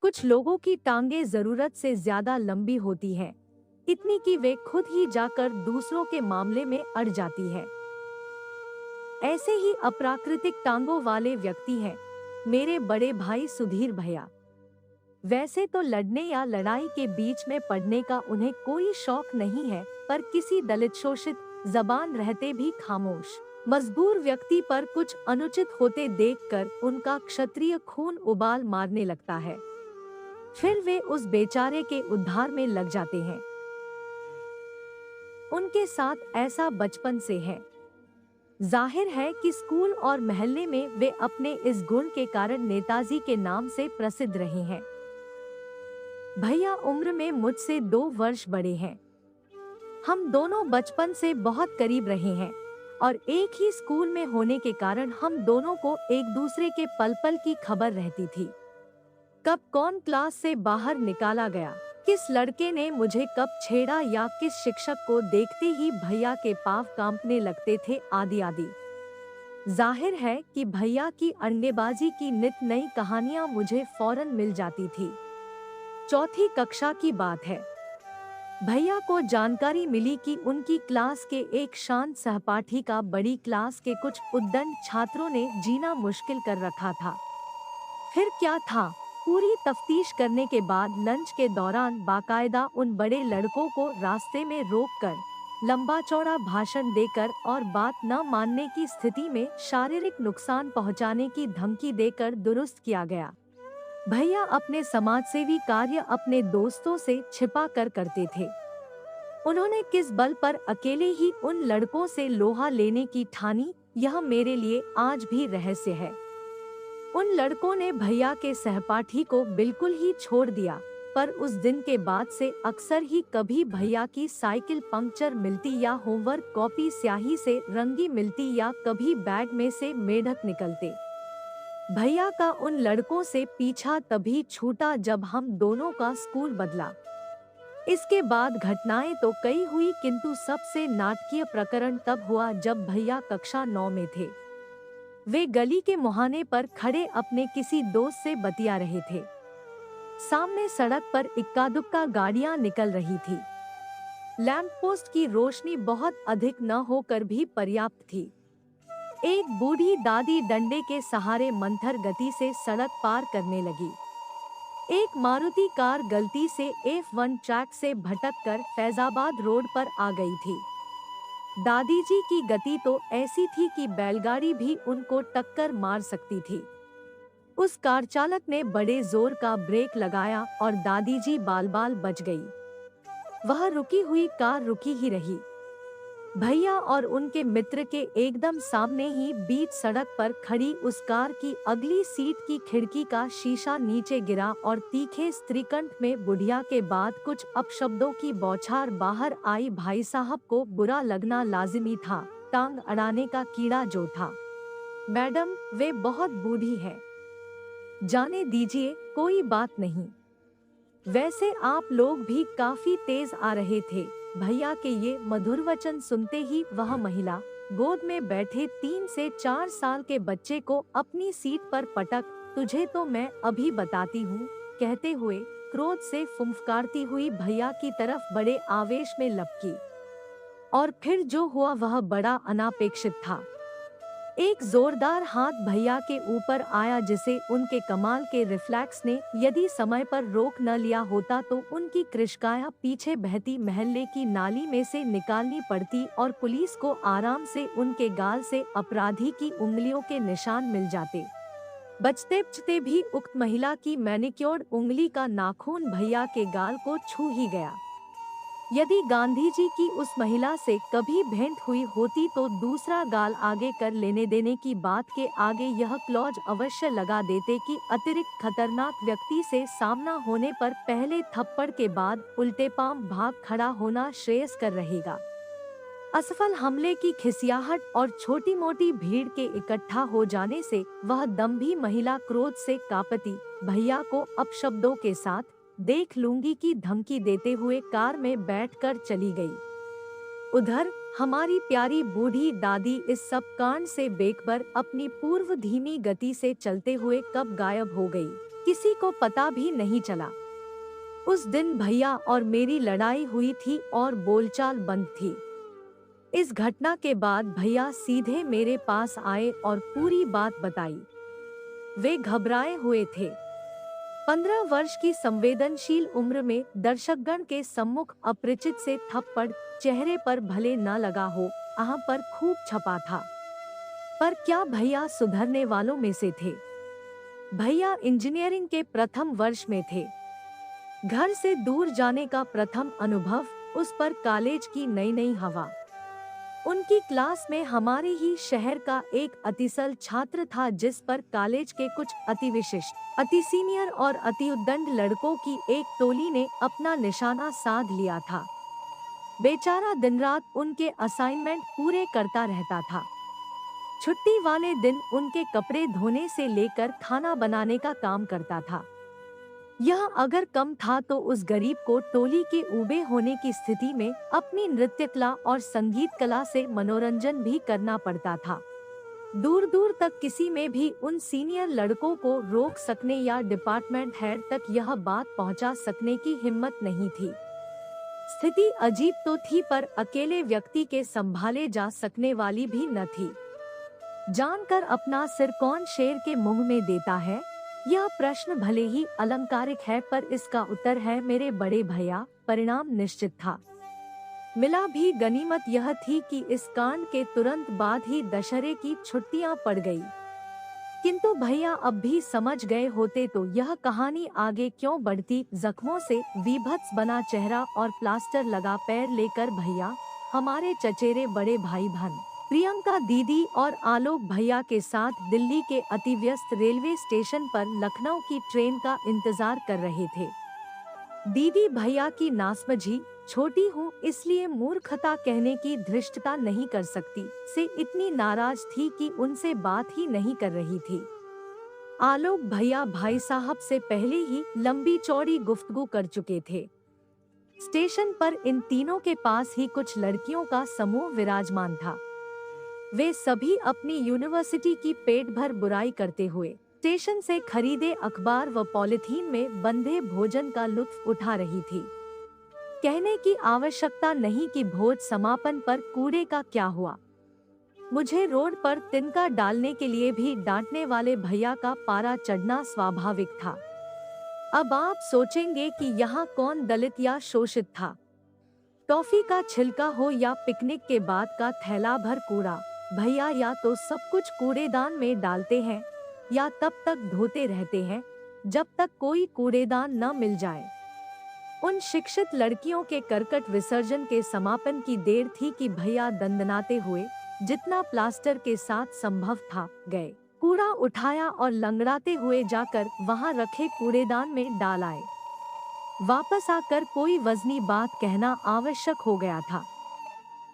कुछ लोगों की टांगें जरूरत से ज्यादा लंबी होती हैं, इतनी कि वे खुद ही जाकर दूसरों के मामले में अड़ जाती है। ऐसे ही अप्राकृतिक टांगों वाले व्यक्ति हैं मेरे बड़े भाई सुधीर भैया। वैसे तो लड़ने या लड़ाई के बीच में पड़ने का उन्हें कोई शौक नहीं है, पर किसी दलित शोषित जबान रहते भी खामोश मजबूर व्यक्ति पर कुछ अनुचित होते देखकर उनका क्षत्रिय खून उबाल मारने लगता है। फिर वे उस बेचारे के उद्धार में लग जाते हैं। उनके साथ ऐसा बचपन से है। जाहिर है कि स्कूल और मोहल्ले में वे अपने इस गुण के कारण नेताजी के नाम से प्रसिद्ध रहे हैं। भैया उम्र में मुझसे 2 वर्ष बड़े हैं। हम दोनों बचपन से बहुत करीब रहे हैं और एक ही स्कूल में होने के कारण हम दोनों को एक दूसरे के पल पल की खबर रहती थी। कब कौन क्लास से बाहर निकाला गया, किस लड़के ने मुझे कब छेड़ा या किस शिक्षक को देखते ही भैया के पाँव कांपने लगते थे, आदि आदि। जाहिर है कि भैया की अड़ंगेबाजी की नित नई कहानियां मुझे फौरन मिल जाती थी। चौथी कक्षा की बात है। भैया को जानकारी मिली कि उनकी क्लास के एक शांत सहपाठी का बड़ी क्लास के कुछ उद्दंड छात्रों ने जीना मुश्किल कर रखा था। फिर क्या था, पूरी तफ्तीश करने के बाद लंच के दौरान बाकायदा उन बड़े लड़कों को रास्ते में रोककर लंबा चौड़ा भाषण देकर और बात न मानने की स्थिति में शारीरिक नुकसान पहुंचाने की धमकी देकर दुरुस्त किया गया। भैया अपने समाजसेवी कार्य अपने दोस्तों से छिपा कर करते थे। उन्होंने किस बल पर अकेले ही उन लड़कों से लोहा लेने की ठानी, यह मेरे लिए आज भी रहस्य है। उन लड़कों ने भैया के सहपाठी को बिल्कुल ही छोड़ दिया, पर उस दिन के बाद से अक्सर ही कभी भैया की साइकिल पंक्चर मिलती या होमवर्क कॉपी स्याही से रंगी मिलती या कभी बैग में से मेढक निकलते। भैया का उन लड़कों से पीछा तभी छूटा जब हम दोनों का स्कूल बदला। इसके बाद घटनाएं तो कई हुई, किंतु सबसे नाटकीय प्रकरण तब हुआ जब भैया कक्षा 9 में थे। वे गली के मुहाने पर खड़े अपने किसी दोस्त से बतिया रहे थे। सामने सड़क पर इक्का दुक्का गाड़ियां निकल रही थी। लैंप पोस्ट की रोशनी बहुत अधिक न होकर भी पर्याप्त थी। एक बूढ़ी दादी डंडे के सहारे मंथर गति से सड़क पार करने लगी। एक मारुति कार गलती से F1 ट्रैक से भटककर फैजाबाद रोड पर आ गई थी। दादी जी की गति तो ऐसी थी कि बैलगाड़ी भी उनको टक्कर मार सकती थी। उस कार चालक ने बड़े जोर का ब्रेक लगाया और दादी जी बाल बाल बच गई। वह रुकी हुई कार रुकी ही रही। भैया और उनके मित्र के एकदम सामने ही बीच सड़क पर खड़ी उस कार की अगली सीट की खिड़की का शीशा नीचे गिरा और तीखे स्त्रीकंठ में बुढ़िया के बाद कुछ अपशब्दों की बौछार बाहर आई। भाई साहब को बुरा लगना लाजिमी था, टांग अड़ाने का कीड़ा जो था। मैडम, वे बहुत बूढ़ी है, जाने दीजिए, कोई बात नहीं। वैसे आप लोग भी काफी तेज आ रहे थे। भैया के ये मधुर वचन सुनते ही वह महिला गोद में बैठे 3 से 4 साल के बच्चे को अपनी सीट पर पटक, तुझे तो मैं अभी बताती हूँ, कहते हुए क्रोध से फुंफकारती हुई भैया की तरफ बड़े आवेश में लपकी। और फिर जो हुआ वह बड़ा अनापेक्षित था। एक जोरदार हाथ भैया के ऊपर आया जिसे उनके कमाल के रिफ्लेक्स ने यदि समय पर रोक न लिया होता तो उनकी कृशकाया पीछे बहती महल्ले की नाली में से निकालनी पड़ती और पुलिस को आराम से उनके गाल से अपराधी की उंगलियों के निशान मिल जाते। बचते बचते भी उक्त महिला की मैनिक्योर्ड उंगली का नाखून भैया के गाल को छू ही गया। यदि गांधी जी की उस महिला से कभी भेंट हुई होती तो दूसरा गाल आगे कर लेने देने की बात के आगे यह क्लॉज अवश्य लगा देते कि अतिरिक्त खतरनाक व्यक्ति से सामना होने पर पहले थप्पड़ के बाद उल्टे पांव भाग खड़ा होना श्रेयस्कर रहेगा। असफल हमले की खिसियाहट और छोटी मोटी भीड़ के इकट्ठा हो जाने से वह दम्भी महिला क्रोध से कांपती भैया को अपशब्दों के साथ देख लूंगी की धमकी देते हुए कार में बैठकर चली गई। उधर हमारी प्यारी बूढ़ी दादी इस सब कांड से बेखबर अपनी पूर्व धीमी गति से चलते हुए कब गायब हो गई। किसी को पता भी नहीं चला। उस दिन भैया और मेरी लड़ाई हुई थी और बोलचाल बंद थी। इस घटना के बाद भैया सीधे मेरे पास आए और पूरी बात बताई। वे घबराए हुए थे। 15 वर्ष की संवेदनशील उम्र में दर्शकगण के सम्मुख अपरिचित से थप्पड़ चेहरे पर भले न लगा हो, आह पर खूब छपा था। पर क्या भैया सुधरने वालों में से थे? भैया इंजीनियरिंग के प्रथम वर्ष में थे। घर से दूर जाने का प्रथम अनुभव, उस पर कॉलेज की नई नई हवा। उनकी क्लास में हमारे ही शहर का एक अतिसल छात्र था जिस पर कॉलेज के कुछ अति विशिष्ट, अति सीनियर और अति उद्दंड लड़कों की एक टोली ने अपना निशाना साध लिया था। बेचारा दिन रात उनके असाइनमेंट पूरे करता रहता था। छुट्टी वाले दिन उनके कपड़े धोने से लेकर खाना बनाने का काम करता था। यह अगर कम था तो उस गरीब को टोली के ऊबे होने की स्थिति में अपनी नृत्य कला और संगीत कला से मनोरंजन भी करना पड़ता था। दूर दूर तक किसी में भी उन सीनियर लड़कों को रोक सकने या डिपार्टमेंट हेड तक यह बात पहुंचा सकने की हिम्मत नहीं थी। स्थिति अजीब तो थी पर अकेले व्यक्ति के संभाले जा सकने वाली भी न थी। जानकर अपना सिर कौन शेर के मुंह में देता है, यह प्रश्न भले ही अलंकारिक है पर इसका उत्तर है मेरे बड़े भैया। परिणाम निश्चित था। मिला भी गनीमत यह थी कि इस कांड के तुरंत बाद ही दशहरे की छुट्टियां पड़ गई। किंतु भैया अब भी समझ गए होते तो यह कहानी आगे क्यों बढ़ती। जख्मों से विभत्स बना चेहरा और प्लास्टर लगा पैर लेकर भैया, हमारे चचेरे बड़े भाई बहन प्रियंका दीदी और आलोक भैया के साथ दिल्ली के अति व्यस्त रेलवे स्टेशन पर लखनऊ की ट्रेन का इंतजार कर रहे थे। दीदी भैया की नासमझी, छोटी हूँ इसलिए मूर्खता कहने की धृष्टता नहीं कर सकती, से इतनी नाराज थी कि उनसे बात ही नहीं कर रही थी। आलोक भैया भाई साहब से पहले ही लंबी चौड़ी गुफ्तगू कर चुके थे। स्टेशन पर इन तीनों के पास ही कुछ लड़कियों का समूह विराजमान था। वे सभी अपनी यूनिवर्सिटी की पेट भर बुराई करते हुए स्टेशन से खरीदे अखबार व पॉलिथीन में बंधे भोजन का लुत्फ उठा रही थी। कहने की आवश्यकता नहीं कि भोज समापन पर कूड़े का क्या हुआ। मुझे रोड पर तिनका डालने के लिए भी डांटने वाले भैया का पारा चढ़ना स्वाभाविक था। अब आप सोचेंगे कि यहाँ कौन दलित या शोषित था। टॉफी का छिलका हो या पिकनिक के बाद का थैला भर कूड़ा, भैया या तो सब कुछ कूड़ेदान में डालते हैं या तब तक धोते रहते हैं जब तक कोई कूड़ेदान न मिल जाए। उन शिक्षित लड़कियों के करकट विसर्जन के समापन की देर थी कि भैया दंदनाते हुए, जितना प्लास्टर के साथ संभव था, गए, कूड़ा उठाया और लंगड़ाते हुए जाकर वहां रखे कूड़ेदान में डाल आए। वापस आकर कोई वजनी बात कहना आवश्यक हो गया था।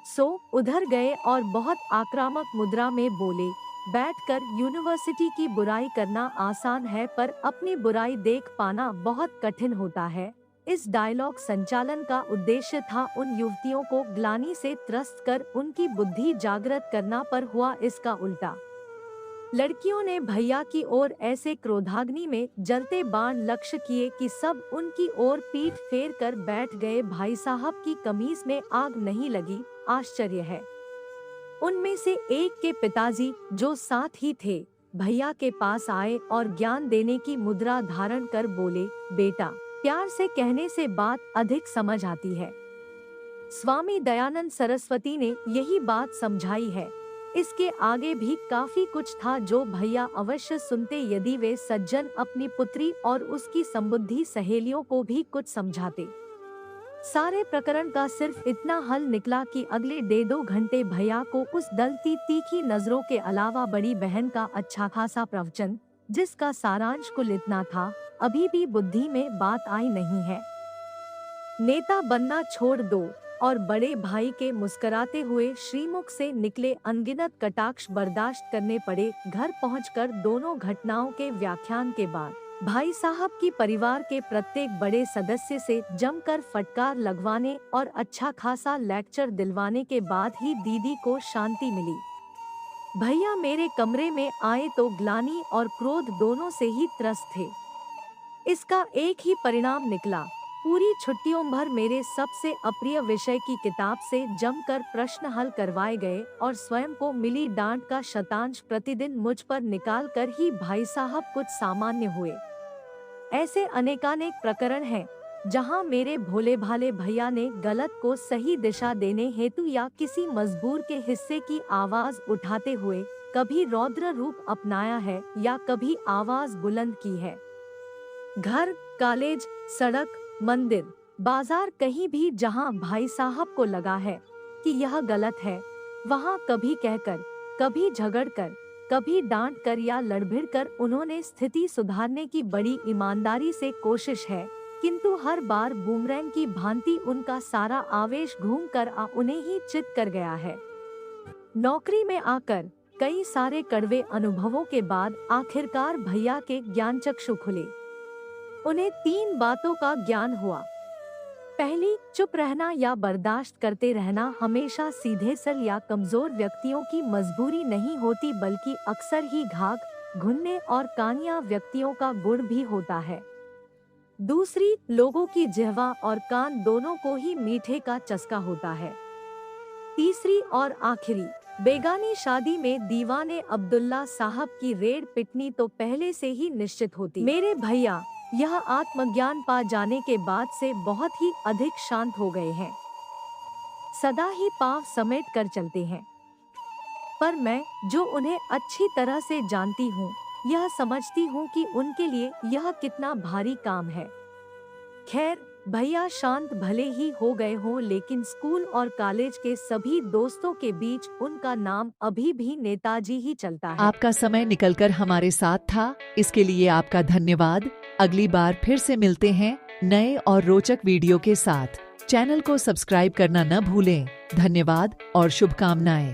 सो उधर गए और बहुत आक्रामक मुद्रा में बोले, बैठकर यूनिवर्सिटी की बुराई करना आसान है पर अपनी बुराई देख पाना बहुत कठिन होता है। इस डायलॉग संचालन का उद्देश्य था उन युवतियों को ग्लानि से त्रस्त कर उनकी बुद्धि जागृत करना, पर हुआ इसका उल्टा। लड़कियों ने भैया की ओर ऐसे क्रोधाग्नि में जलते बाण लक्ष्य किए कि सब उनकी ओर पीठ फेर कर बैठ गए। भाई साहब की कमीज में आग नहीं लगी, आश्चर्य है। उनमें से एक के पिताजी जो साथ ही थे, भैया के पास आए और ज्ञान देने की मुद्रा धारण कर बोले, बेटा, प्यार से कहने से बात अधिक समझ आती है। स्वामी दयानंद सरस्वती ने यही बात समझाई है। इसके आगे भी काफी कुछ था जो भैया अवश्य सुनते यदि वे सज्जन अपनी पुत्री और उसकी संबुद्धि सहेलियों को भी कुछ समझाते। सारे प्रकरण का सिर्फ इतना हल निकला कि अगले 1.5 घंटे भैया को उस दलती तीखी नजरों के अलावा बड़ी बहन का अच्छा खासा प्रवचन, जिसका सारांश कुल इतना था, अभी भी बुद्धि में बात आई नहीं है। नेता बनना छोड़ दो, और बड़े भाई के मुस्कुराते हुए श्रीमुख से निकले अनगिनत कटाक्ष बर्दाश्त करने पड़े। घर पहुंचकर दोनों घटनाओं के व्याख्यान के बाद भाई साहब की परिवार के प्रत्येक बड़े सदस्य से जमकर फटकार लगवाने और अच्छा खासा लेक्चर दिलवाने के बाद ही दीदी को शांति मिली। भैया मेरे कमरे में आए तो ग्लानि और क्रोध दोनों से ही त्रस्त थे। इसका एक ही परिणाम निकला। पूरी छुट्टियों भर मेरे सबसे अप्रिय विषय की किताब से जमकर प्रश्न हल करवाए गए और स्वयं को मिली डांट का शतांश प्रतिदिन मुझ पर निकाल कर ही भाई साहब कुछ सामान्य हुए। ऐसे अनेकानेक प्रकरण हैं जहां मेरे भोले भाले भैया ने गलत को सही दिशा देने हेतु या किसी मजबूर के हिस्से की आवाज उठाते हुए कभी रौद्र रूप अपनाया है या कभी आवाज बुलंद की है। घर, कॉलेज, सड़क, मंदिर, बाजार, कहीं भी जहां भाई साहब को लगा है कि यह गलत है, वहां कभी कहकर, कभी झगड़कर, कभी डांट कर या लड़भिड़ कर उन्होंने स्थिति सुधारने की बड़ी ईमानदारी से कोशिश है, किंतु हर बार बूमरैंग की भांति उनका सारा आवेश घूम कर उन्हें ही चित कर गया है। नौकरी में आकर कई सारे कड़वे अनुभवों के बाद आखिरकार भैया के ज्ञानचक्षु खुले। उन्हें 3 बातों का ज्ञान हुआ। पहली, चुप रहना या बर्दाश्त करते रहना हमेशा सीधे सरल या कमजोर व्यक्तियों की मजबूरी नहीं होती, बल्कि अक्सर ही घाघ, घुनने और कानिया व्यक्तियों का गुण भी होता है। दूसरी, लोगों की जिह्वा और कान दोनों को ही मीठे का चस्का होता है। तीसरी और आखिरी, बेगानी शादी में दीवाने अब्दुल्ला साहब की रेड़ पिटनी तो पहले से ही निश्चित होती। मेरे भैया यह आत्मज्ञान पा जाने के बाद से बहुत ही अधिक शांत हो गए हैं, सदा ही पांव समेट कर चलते हैं। पर मैं, जो उन्हें अच्छी तरह से जानती हूँ, यह समझती हूँ कि उनके लिए यह कितना भारी काम है। खैर, भैया शांत भले ही हो गए हों, लेकिन स्कूल और कॉलेज के सभी दोस्तों के बीच उनका नाम अभी भी नेताजी ही चलता है। आपका समय निकलकर हमारे साथ था, इसके लिए आपका धन्यवाद। अगली बार फिर से मिलते हैं नए और रोचक वीडियो के साथ। चैनल को सब्सक्राइब करना न भूलें। धन्यवाद और शुभकामनाएं।